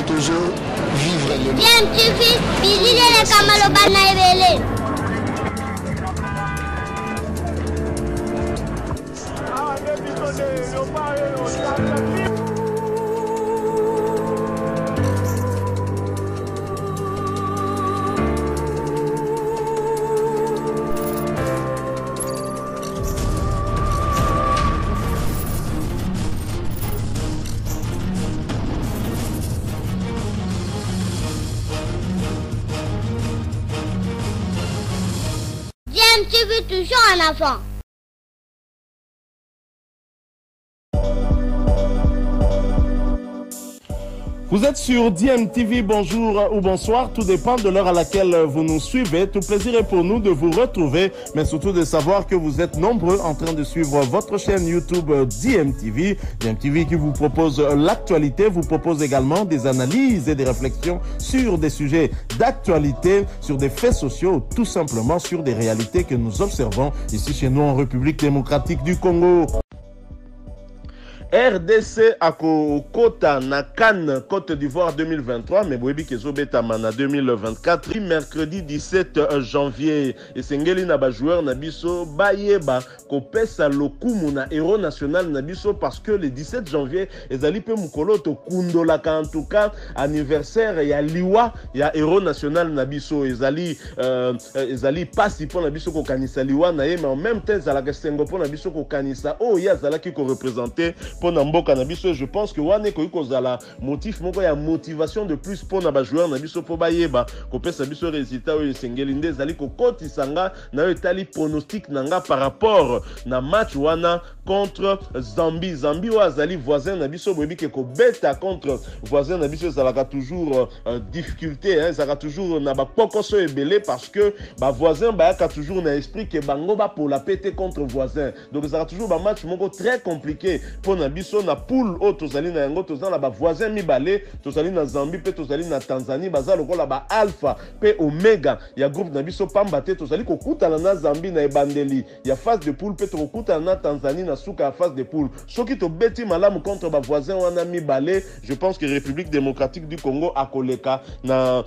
toujours vivre le Bien, tu fais, Billy le Kamalo Banaïbele. Bien, tu veux toujours un enfant. Vous êtes sur DMTV, bonjour ou bonsoir, tout dépend de l'heure à laquelle vous nous suivez. Tout plaisir est pour nous de vous retrouver, mais surtout de savoir que vous êtes nombreux en train de suivre votre chaîne YouTube DMTV. DMTV qui vous propose l'actualité, vous propose également des analyses et des réflexions sur des sujets d'actualité, sur des faits sociaux, tout simplement sur des réalités que nous observons ici chez nous en République démocratique du Congo. RDC à Kota na Cannes, Côte d'Ivoire 2023, mais Boebi Kezobetama na 2024, mercredi 17 janvier. Et Sengeli na ba joueur na biso bayeba ko pesa lokumu na héros national na biso parce que le 17 janvier ezali pe mukolo to kundola ka en tout cas anniversaire ya liwa ya héros national na biso ezali pasi po na biso ko kanisa liwa na ye mais en même temps ezala kesengo po na biso ko kanisa o ya zala ki ko représenter pour Namboka Nabiso. Je pense que wane ko ikozala motif moko ya motivation de plus pour na ba joueur na biso po bayeba ko pesa biso résultat o sengeli nde zali ko kotisanga na etali pronostic nanga par rapport na match wana contre Zambie. Zambie wa zali voisin na biso boyebi ke ko beta contre voisin na biso zalaka toujours difficulté hein, zalaka toujours na ba pokoso ebele parce que ba voisin ba ka toujours na esprit que bango ba pour la péter contre voisin. Donc zalaka toujours ba match moko très compliqué pour na biso na poule o tozali na yango tozala ba voisin mibale tozali na Zambie pe tozali na Tanzanie baza lokola ba alpha pe omega ya groupe na biso pamba te tozali kokutana na Zambie na ebandeli ya phase de poule pe tokutana na Tanzanie na suka ya phase de poule soki to beti malamu contre ba voisin wana mibale. Je pense que République démocratique du Congo akoleka na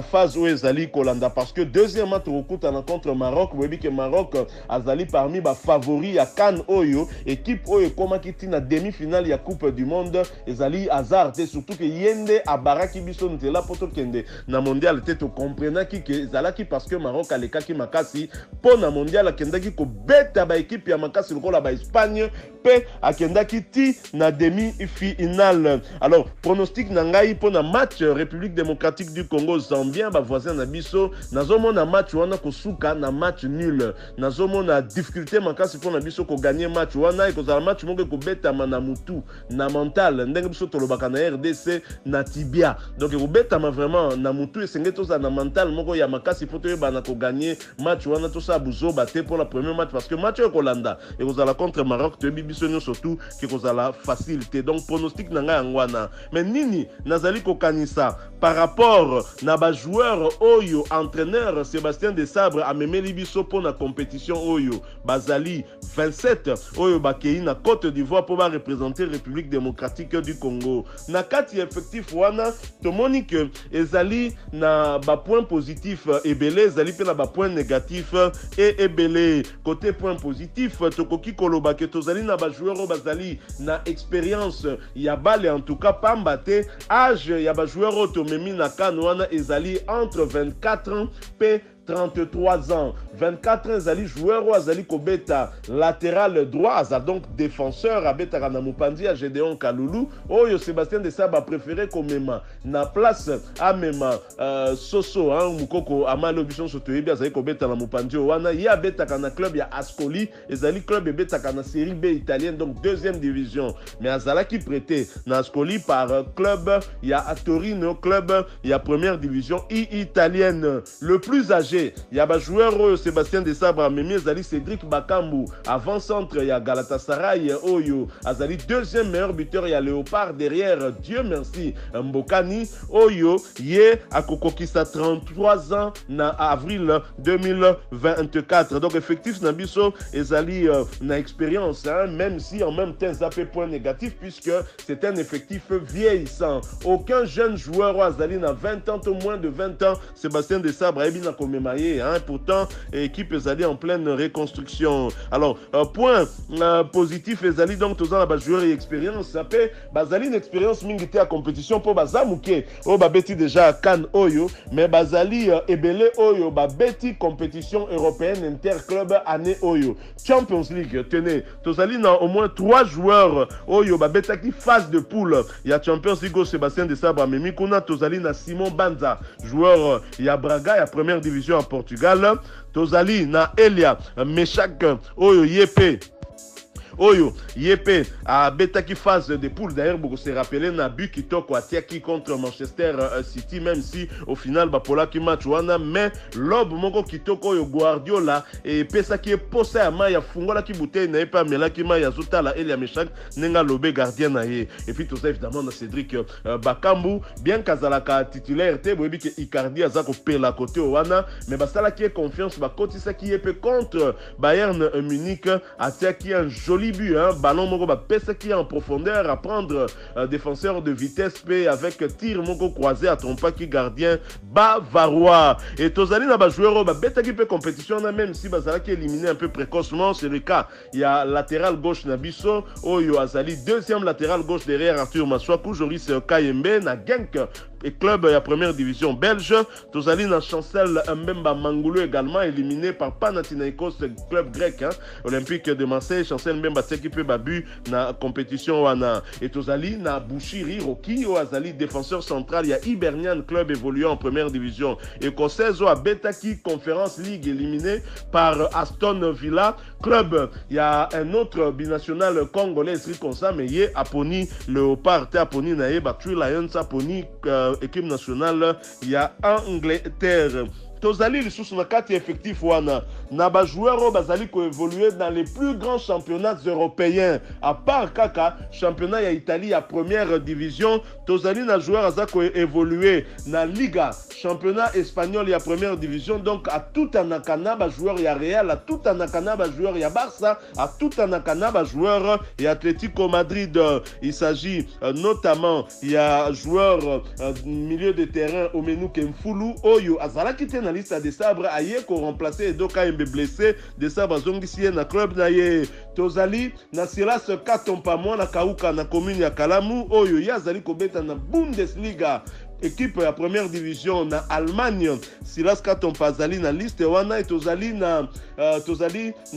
phase où ezali kolanda parce que deuxièmement tokutana contre Maroc webi que Maroc azali parmi ba favoris ya CAN oyo équipe oyo koma kiti na demi-finale ya coupe du monde ezali hasard te surtout que yende abaraki biso ntela poto kende na mondial te to comprenaki que ezalaki parce que Maroc alekaki makasi po na mondial akendaki ko beta ba équipe ya makasi lokola ba Espagne pe akendaki ti na demi-finale. Alors pronostic na ngai po na match République démocratique du Congo Zambien ba voisin na biso nazomona match wana kosuka na match nul nazomona difficulté makasi po na biso ko gagner match wana ekozala match moko ko betama na mutu na mental ndenge biso tolobaka na RDC na tibia donc ko betama vraiment na mutu esenge toza na mental moko ya makasi po toyeba na ko gagner match wana to sa buzoba te pour la première match parce que match ko landa ekozala contre Maroc to bibiso nyo surtout ki kozala facilité donc pronostic na nga ngwana mais nini nazali ko kanisa par rapport na ba joueur oyo entraîneur Sébastien Desabre amemeli biso pour na compétition oyo bazali 27 oyo bakei na Côte d'Ivoire pour représenter République démocratique du Congo. Na kati effectif wana tomoni que ezali na ba point positif ebele ezali pe na ba point négatif et ebele côté point positif tokoki koloba ke tozali na ba joueur bazali na expérience ya bale en tout cas pamba te âge ya ba joueur tomemi na CAN wana ezali entre 24 ans pe 33 ans. 24 ans, Zali joueur ou Azali Kobeta latéral droit, donc défenseur, Abeta Ranamupandi, à Gédéon Kaloulou. Oh, Sébastien Desabre a préféré comme na place à Mema Soso, Moukoko, Amalo Bishon Sotoyebi, Azali Kobeta Namupandi, Wana, ya Beta Kana club, ya Ascoli, Ezali club, Beta Kana série B italienne, donc deuxième division. Mais Azala qui prêtait na Ascoli par club, ya Torino club, ya première division italienne. Le plus âgé PSG. Il y a un joueur Sébastien Desabre Amemi, Azali Cédric Bakambu. Avant-centre, il y a Galatasaray, Oyo. Azali deuxième meilleur buteur, il y a Léopard derrière. Dieu merci. Mbokani, Oyo, Yé, Akokokisa 33 ans, na avril 2024. Donc, effectif, Nabiso, Ezali, na expérience, hein, même si en même temps, ça fait point négatif, puisque c'est un effectif vieillissant. Aucun jeune joueur, Azali, na 20 ans, au moins de 20 ans, Sébastien Desabre, Ebina Komemaye, hein, pourtant, équipe Ezali en pleine reconstruction. Alors, point positif, Ezali, donc, tous les joueurs et expérience, ça fait, Bazali, une expérience, mingité à compétition pour Bazamouké, oh, Babeti déjà à Cannes, Oyo, mais Bazali, Ebele, Oyo, Babeti, compétition européenne, interclub, année, Oyo, Champions League, tenez, Tozali, na au moins 3 joueurs, Oyo, Babeta qui phase de poule, il y a Champions League, Sébastien Desabre, Amemi, Kuna, Tozali, na Simon Banza, joueur, il y a Braga, il y a première division en Portugal, Tozali, na Elia, Meshak, Oyo, Yepe, Oyo, Yepe, à Betaki phase de poule. D'ailleurs, beaucoup se rappelé Nabu Kitoko Atiaki contre Manchester City, même si au final, Bapola qui match wana, mais l'ob Moko Kitoko yo Guardiola et Pesa qui est posé à Maya Fungola qui bouteille n'a pas mais là qui Maya Zota la Elia Meshak Nenga Lobé gardien naïe. Et puis tout ça évidemment dans Cédric Bakambu, bien qu'Azalaka titulaire, te bobi que Icardi Azako pela côté wana, mais Basala qui est confiance, Bakoti ça qui est contre Bayern Munich, Atiaki un joli but, hein, ballon moko ba pesa qui est en profondeur à prendre défenseur de vitesse P avec tir moko croisé à trompa qui gardien bavarois et Tozali na ba joueur ba beta qui peut compétition na même si Bazala qui est éliminé un peu précocement, c'est le cas. Il y a latéral gauche Nabiso, Oyo Azali deuxième latéral gauche derrière Arthur Maswaku, Joris Kayembe na Genk et club la première division belge. Tozali na Chancel Mbemba Mangoulou également éliminé par Panathinaikos, club grec, hein, Olympique de Marseille. Chancel Mbemba qui peut babu na compétition wana. Et Tozali na Bouchiri Roki ou Azali défenseur central. Il y a Hibernian, club évoluant en première division écossaise ou à Betaki Conference League éliminé par Aston Villa. Club, il y a un autre binational congolais comme ça, mais il y a Aponi Léopard, Aponi Naye, Batui Lions, Aponi équipe nationale, il y a Angleterre. Tozali les sous na 4 effectifs wana na ba joueurs bazali ko évoluer dans les plus grands championnats européens à part kaka championnat ya Italie à première division. Tozali na joueur azako évoluer na Liga championnat espagnol ya première division, donc à tout anakana ba joueur ya Real, à tout anakana ba joueur ya Barça, à tout anakana ba joueur ya Atlético Madrid. Il s'agit notamment il y a joueur milieu de terrain Omenu Kemfulu Oyo Azalaki na liste à Desabre aye ko remplacer Edoka Mbe blessé Desabre zongisi na club na ye. Tozali na Silas Katompa mwana kauka na commune ya Kalamu Oyo yazali ko beta na Bundesliga équipe à première division na Allemagne. Silas Katompa zali na liste wana et Tozali na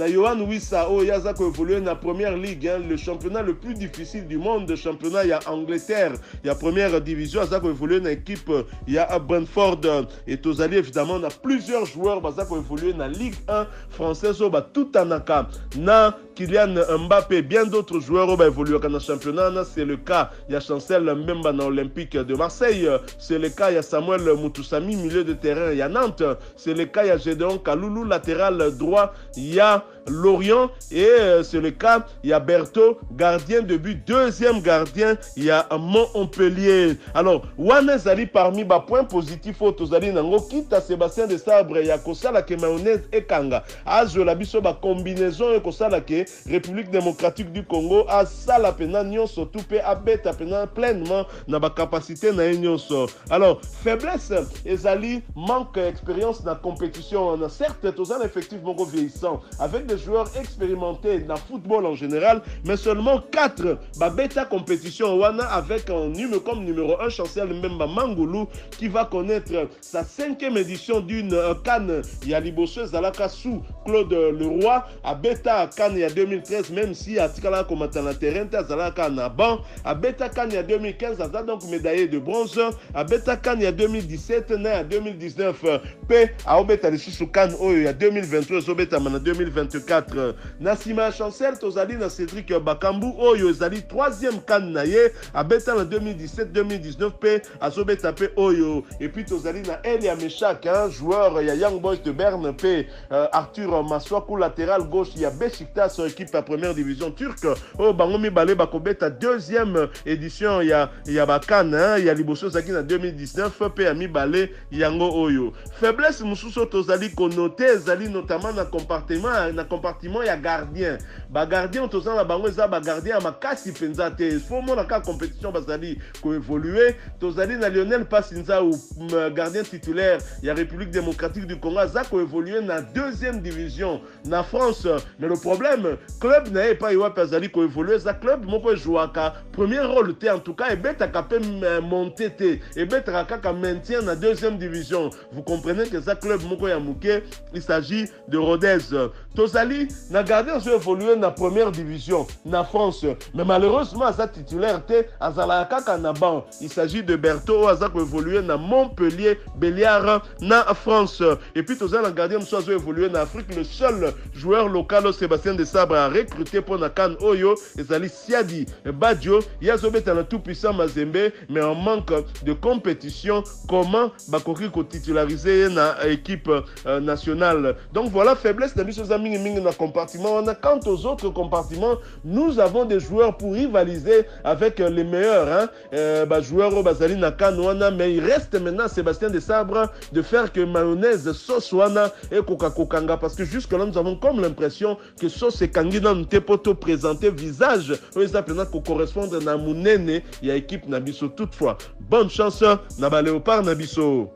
Johan Wissa o yaza ko évoluer na première ligue, hein, le championnat le plus difficile du monde. Championnat il y a Angleterre, il y a première division yaza ko évoluer na équipe il y a Brentford et Tozali évidemment na plusieurs joueurs baza ko évoluer na Ligue 1 française au ba tout anaka na Kylian Mbappé, bien d'autres joueurs va évoluer dans le championnat. C'est le cas, il y a Chancel Mbemba dans Olympique de Marseille. C'est le cas, il y a Samuel Mutusami, milieu de terrain, il y a Nantes. C'est le cas, il y a Gédéon Kaloulou, latéral droit. Il y a Lorient et c'est le cas, il y a Berthaud, gardien de but, deuxième gardien, il y a Montpellier. Alors, Wane Zali parmi les points positifs au Tozali Nango, quitte à Sébastien Desabre, il y a Kosala ke mayonnaise et Kanga. Azo la biso ba combinaison et Kosala ke République démocratique du Congo a sala pena nyonso tout pe abeta pena pleinement na ba capacité na nyonso. Alors, faiblesse ezali manque d'expérience dans la compétition. Certes, Tozali effectivement vieillissant avec des joueurs expérimentés dans le football en général, mais seulement 4 bêta compétition wana avec un numéro comme numéro 1 Chancel Mbemba Mangoulou qui va connaître sa 5e édition d'une Cannes Yalibosso Zalaka sous Claude Leroy à bêta Cannes il y a 2013, même si à Tikala comme à terrain Zalaka na ban à bêta Cannes il y a 2015 a donc médaillé de bronze à bêta Cannes il y a 2017 né en 2019 P à obeta les sous Cannes il y a 2023 obeta en 2024 2024. Nassima Chancel, Tozali na Cédric Bakambu, Oyo Zali 3e CAN Naye, Abeta en 2017-2019, P, Azobeta P Oyo. Et puis Tozali na Elia Meshak, hein, joueur, il y a Young Boys de Berne, P, Arthur Maswaku, latéral gauche, il y a Beşiktaş, équipe à première division turque. Oh, Bangomi Balé Bakobeta, 2e édition, il y a Bakan, hein, il y a Liboso Zaki en 2019, P, Ami Balé, Yango Oyo. Faiblesse, Moussousso Tozali Konote, Zali notamment dans compartiment, il y a gardien. Ba gardien, Tozali la bango, ça, ba gardien, à ma kasi penzate. Il faut mon la compétition, Bazali, ko évoluer. Tozali na Lionel Passinza ou gardien titulaire, il y a République démocratique du Congo, ça ko évoluer dans 2e division, na France. Mais le problème, club n'a pas eu Bazali ko évoluer, ça club, mon peut jouer à premier rôle, en tout cas, et bête à capé monter, et bête à kaka maintien dans 2e division. Vous comprenez que ça club, mon peut Mouké, il s'agit de Rodez. Tozali n'a gardé à évoluer dans la première division, na France. Mais malheureusement, sa titulaire, il s'agit de Berthaud, qui a évolué dans Montpellier, Béliard, na France. Et puis, Tozali n'a gardé à évoluer en Afrique. Le seul joueur local, Sébastien Desabre, a recruté pour la CAN Oyo, et Zali Siadi Badio, il y a un tout-puissant Mazembe, mais en manque de compétition, comment Bakoki ko titulariser dans l'équipe nationale. Donc voilà, faiblesse de dans le compartiment. Quant aux autres compartiments, nous avons des joueurs pour rivaliser avec les meilleurs. Hein? Joueurs au Bazali Nakanoana, mais il reste maintenant Sébastien Desabre de faire que mayonnaise, sauce wana et Coca-Cola. Parce que jusque-là, nous avons comme l'impression que sauce et Kangina nous t'es pas présenté visage. Ça peut correspondre à Mounene, il y a équipe Nabiso toutefois. Bonne chance, Naba Léopard Nabiso.